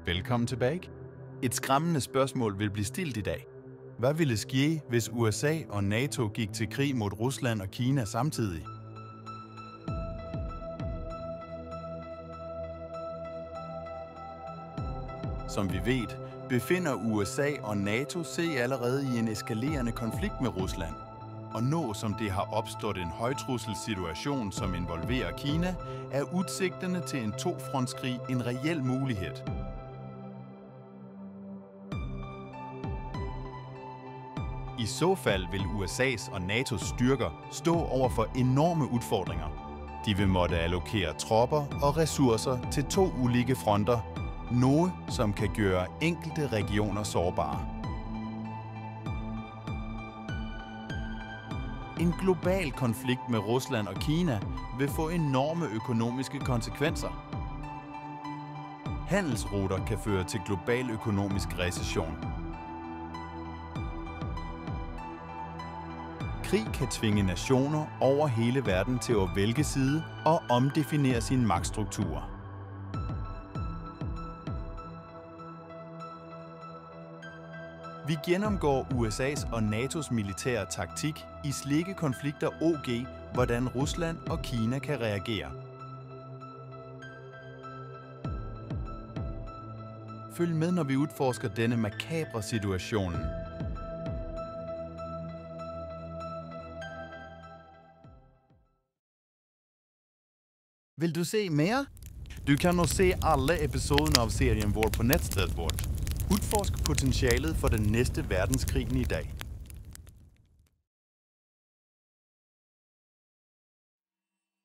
Velkommen tilbage. Et skræmmende spørgsmål vil blive stillet i dag. Hvad ville ske, hvis USA og NATO gik til krig mod Rusland og Kina samtidig? Som vi ved, befinder USA og NATO sig allerede i en eskalerende konflikt med Rusland. Og nu som det har opstået en højtrusselsituation, som involverer Kina, er udsigterne til en tofrontskrig en reel mulighed. I så fald vil USA's og NATO's styrker stå over for enorme udfordringer. De vil måtte allokere tropper og ressourcer til to ulike fronter, noget som kan gøre enkelte regioner sårbare. En global konflikt med Rusland og Kina vil få enorme økonomiske konsekvenser. Handelsruter kan føre til global økonomisk recession. Krig kan tvinge nationer over hele verden til at vælge side og omdefinere sine magtstrukturer. Vi gennemgår USA's og NATO's militære taktik i slike konflikter OG, hvordan Rusland og Kina kan reagere. Følg med, når vi udforsker denne makabre situation. Vil du se mere? Du kan nu se alle episoderne af serien vår på netstedet vårt. Udforsk potentialet for den næste verdenskrig i dag.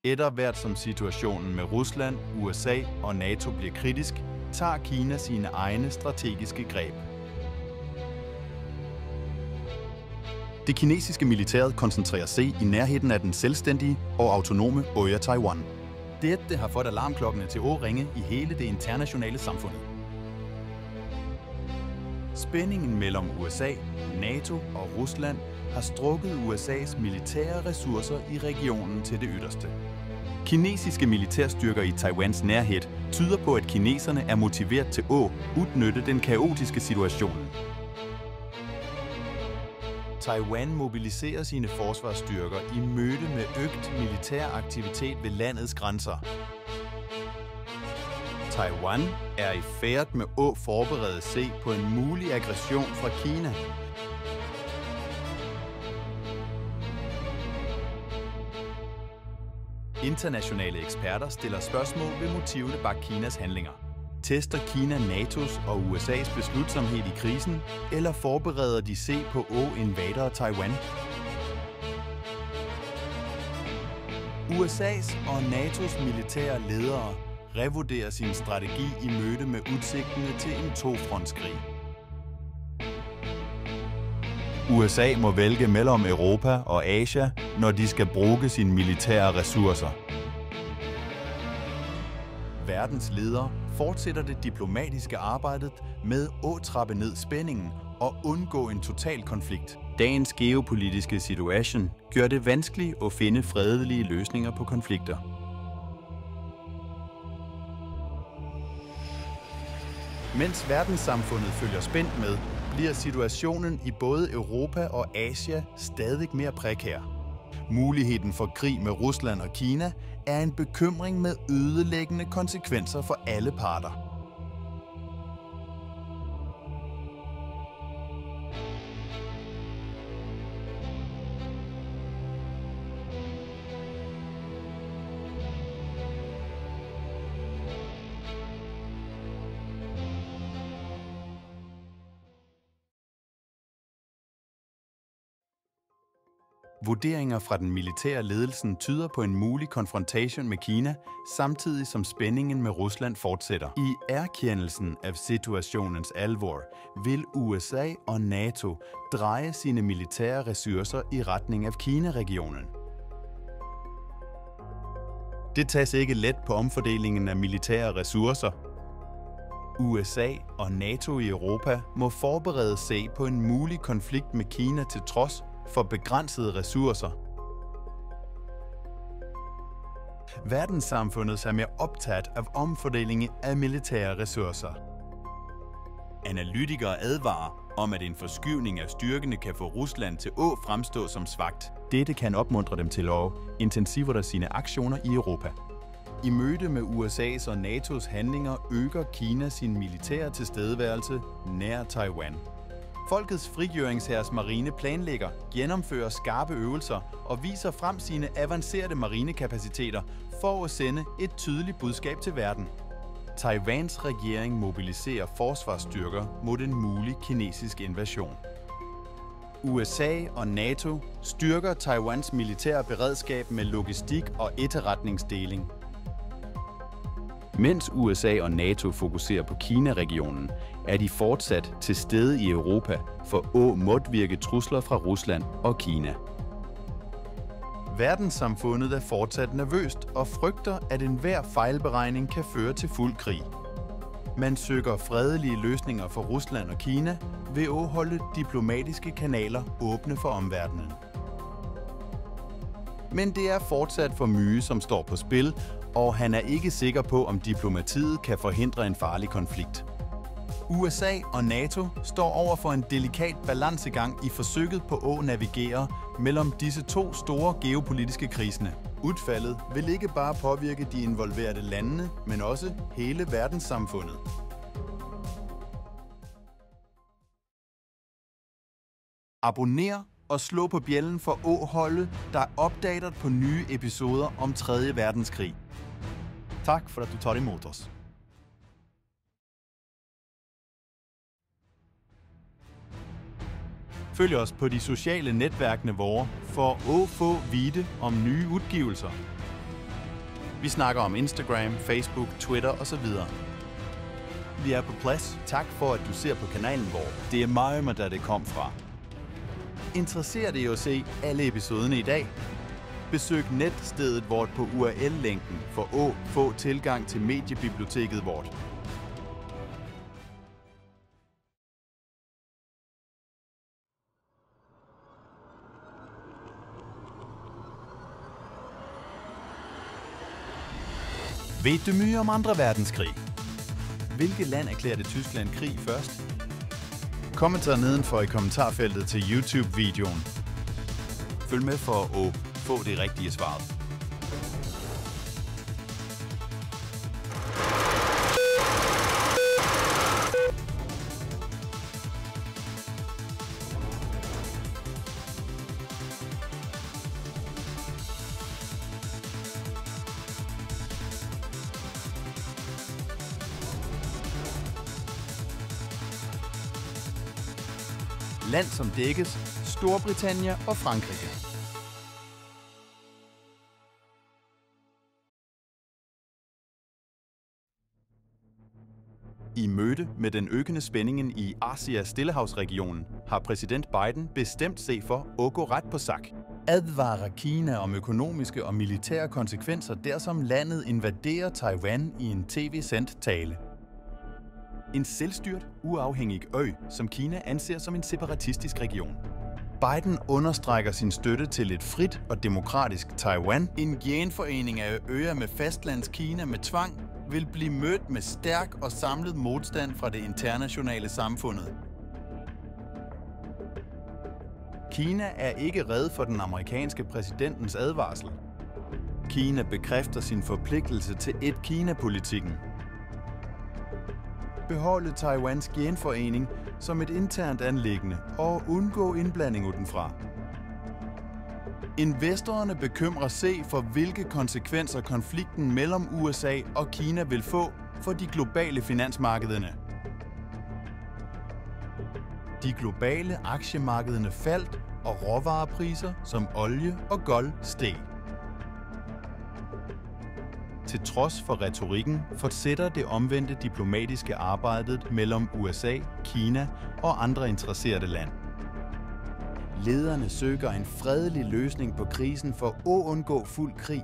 Etter hvert som situationen med Rusland, USA og NATO bliver kritisk, tager Kina sine egne strategiske greb. Det kinesiske militær koncentrerer sig i nærheden af den selvstændige og autonome øje Taiwan. Dette har fået alarmklokkene til at ringe i hele det internationale samfund. Spændingen mellem USA, NATO og Rusland har strukket USA's militære ressourcer i regionen til det yderste. Kinesiske militærstyrker i Taiwans nærhed tyder på, at kineserne er motiveret til at udnytte den kaotiske situation. Taiwan mobiliserer sine forsvarsstyrker i møde med øget militær aktivitet ved landets grænser. Taiwan er i færd med at forberede sig på en mulig aggression fra Kina. Internationale eksperter stiller spørgsmål ved motiverne bag Kinas handlinger. Tester Kina NATO's og USA's beslutsomhed i krisen, eller forbereder de sig på at invadere Taiwan? USA's og NATO's militære ledere revurderer sin strategi i møde med udsigtene til en tofrontskrig. USA må vælge mellem Europa og Asia, når de skal bruge sine militære ressourcer. Verdens ledere fortsætter det diplomatiske arbejde med at trappe ned spændingen og undgå en total konflikt. Dagens geopolitiske situation gør det vanskeligt at finde fredelige løsninger på konflikter. Mens verdenssamfundet følger spændt med, bliver situationen i både Europa og Asia stadig mere prekær. Muligheden for krig med Rusland og Kina er en bekymring med ødelæggende konsekvenser for alle parter. Vurderinger fra den militære ledelsen tyder på en mulig konfrontation med Kina, samtidig som spændingen med Rusland fortsætter. I erkendelsen af situationens alvor vil USA og NATO dreje sine militære ressourcer i retning af Kina-regionen. Det tages ikke let på omfordelingen af militære ressourcer. USA og NATO i Europa må forberede sig på en mulig konflikt med Kina til trods for begrænsede ressourcer. Verdenssamfundet er mere optaget af omfordeling af militære ressourcer. Analytikere advarer om, at en forskydning af styrkene kan få Rusland til at fremstå som svagt. Dette kan opmuntre dem til at intensivere sine aktioner i Europa. I møde med USA's og NATO's handlinger øger Kina sin militære tilstedeværelse nær Taiwan. Folkets frigøringshærs marine planlægger, gennemfører skarpe øvelser og viser frem sine avancerede marinekapaciteter for at sende et tydeligt budskab til verden. Taiwans regering mobiliserer forsvarsstyrker mod en mulig kinesisk invasion. USA og NATO styrker Taiwans militære beredskab med logistik og efterretningsdeling. Mens USA og NATO fokuserer på Kina-regionen, er de fortsat til stede i Europa for at modvirke trusler fra Rusland og Kina. Verdenssamfundet er fortsat nervøst og frygter, at enhver fejlberegning kan føre til fuld krig. Man søger fredelige løsninger for Rusland og Kina ved at holde diplomatiske kanaler åbne for omverdenen. Men det er fortsat for mye, som står på spil, og han er ikke sikker på, om diplomatiet kan forhindre en farlig konflikt. USA og NATO står over for en delikat balancegang i forsøget på at navigere mellem disse to store geopolitiske kriser. Udfaldet vil ikke bare påvirke de involverede lande, men også hele verdenssamfundet. Abonner og slå på bjællen for at holde dig opdateret på nye episoder om 3. verdenskrig. Tak for at du tager imod os. Følg os på de sociale netværkene vore for at få vide om nye udgivelser. Vi snakker om Instagram, Facebook, Twitter osv. Vi er på plads. Tak for at du ser på kanalen vor. Det er meget, der det kom fra. Interesserer det at se alle episoderne i dag? Besøg netstedet vort på URL-lænken for at få tilgang til mediebiblioteket vort. Ved du mye om 2. verdenskrig? Hvilket land erklærte Tyskland krig først? Kommenter nedenfor i kommentarfeltet til YouTube-videoen. Følg med for at få det rigtige svar. Land som dækkes, Storbritannien og Frankrig. I møde med den økende spændingen i Asia-Stillehavsregionen har præsident Biden bestemt sig for at gå ret på sak. Advarer Kina om økonomiske og militære konsekvenser, dersom landet invaderer Taiwan i en tv-sendt tale. En selvstyret, uafhængig ø, som Kina anser som en separatistisk region. Biden understreger sin støtte til et frit og demokratisk Taiwan. En genforening af øer med fastlandskina med tvang vil blive mødt med stærk og samlet modstand fra det internationale samfundet. Kina er ikke rede for den amerikanske præsidentens advarsel. Kina bekræfter sin forpligtelse til et-Kina-politikken. Beholde Taiwans genforening som et internt anliggende og undgå indblanding udenfra. Investorerne bekymrer sig for, hvilke konsekvenser konflikten mellem USA og Kina vil få for de globale finansmarkederne. De globale aktiemarkederne faldt, og råvarepriser som olie og guld steg. Til trods for retorikken fortsætter det omvendte diplomatiske arbejde mellem USA, Kina og andre interesserede lande. Lederne søger en fredelig løsning på krisen for at undgå fuld krig.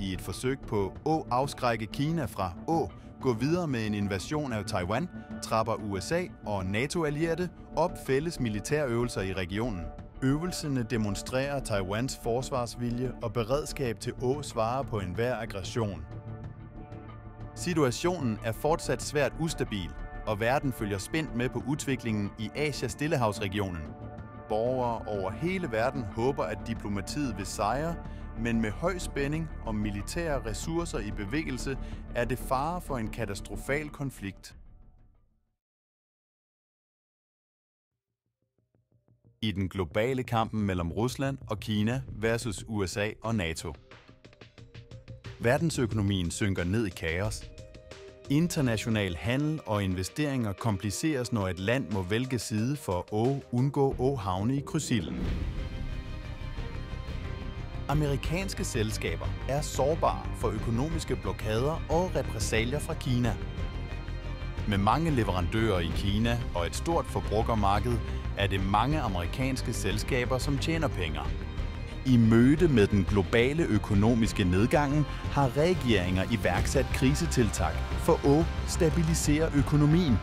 i et forsøg på at afskrække Kina fra at gå videre med en invasion af Taiwan, trapper USA og NATO-allierede op fælles militærøvelser i regionen. Øvelserne demonstrerer Taiwans forsvarsvilje og beredskab til at svare på enhver aggression. Situationen er fortsat svært ustabil, og verden følger spændt med på udviklingen i Asia-Stillehavsregionen. Borgere over hele verden håber, at diplomatiet vil sejre, men med høj spænding og militære ressourcer i bevægelse er det fare for en katastrofal konflikt. I den globale kampen mellem Rusland og Kina versus USA og NATO. Verdensøkonomien synker ned i kaos. International handel og investeringer kompliceres, når et land må vælge side for at undgå at havne i krydsilden. Amerikanske selskaber er sårbare for økonomiske blokader og repressalier fra Kina. Med mange leverandører i Kina og et stort forbrugermarked er det mange amerikanske selskaber, som tjener penge. I møde med den globale økonomiske nedgangen har regeringer iværksat krisetiltag for at stabilisere økonomien.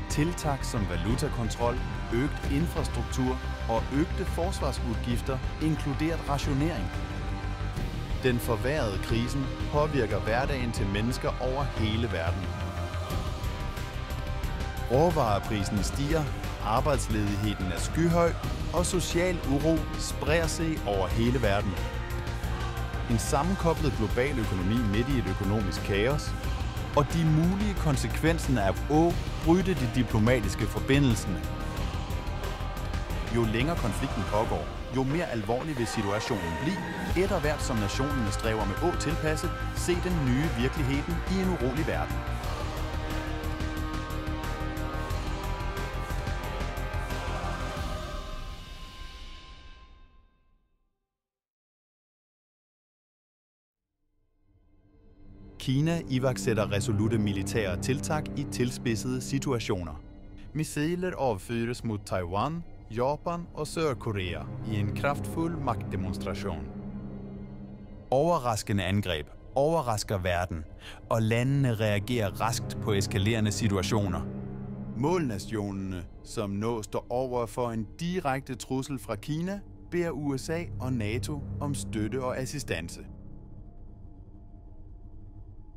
Tiltag som valutakontrol, øget infrastruktur og øgte forsvarsudgifter inkluderet rationering. Den forværrede krisen påvirker hverdagen til mennesker over hele verden. Råvareprisen stiger, arbejdsledigheden er skyhøj, og social uro spreder sig over hele verden. En sammenkoblet global økonomi midt i et økonomisk kaos, og de mulige konsekvenser af at bryde de diplomatiske forbindelser. Jo længere konflikten pågår, jo mere alvorlig vil situationen blive, etter hvert som nationerne stræber med at tilpasse, se den nye virkeligheden i en urolig verden. Kina iværksætter resolutte militære tiltag i tilspidsede situationer. Missiler affyres mod Taiwan, Japan og Sydkorea i en kraftfuld magtdemonstration. Overraskende angreb overrasker verden, og landene reagerer raskt på eskalerende situationer. Målnationerne, som nu står over for en direkte trussel fra Kina, beder USA og NATO om støtte og assistance.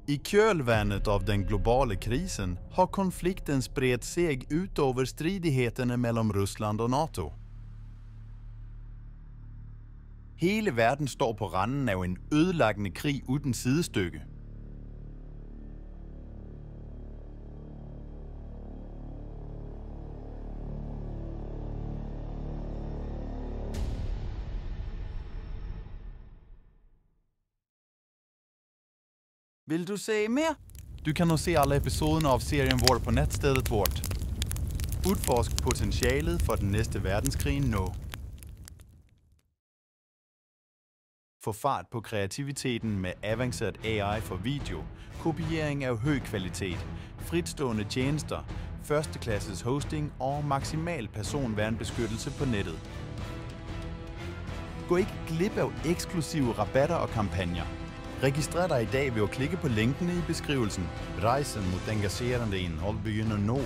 I kölvattnet av den globale krisen har konflikten spredt sig ut over stridigheterna mellem Rusland og NATO. Hele verden står på randen af en ødelæggende krig uden sidestykke. Vill du se mer? Du kan nu se alla episoderna av serien vår på netstedet vårt. Udforsk potentialet for den næste verdenskrig nu. Få fart på kreativiteten med avanceret AI for video, kopiering af høj kvalitet, fritstående tjenester, førsteklasses hosting og maksimal personvernbeskyttelse på nettet. Gå ikke glip af eksklusive rabatter og kampagner. Registrer dig i dag ved at klikke på linkene i beskrivelsen. Rejsen mod engagerende indhold begynder nu.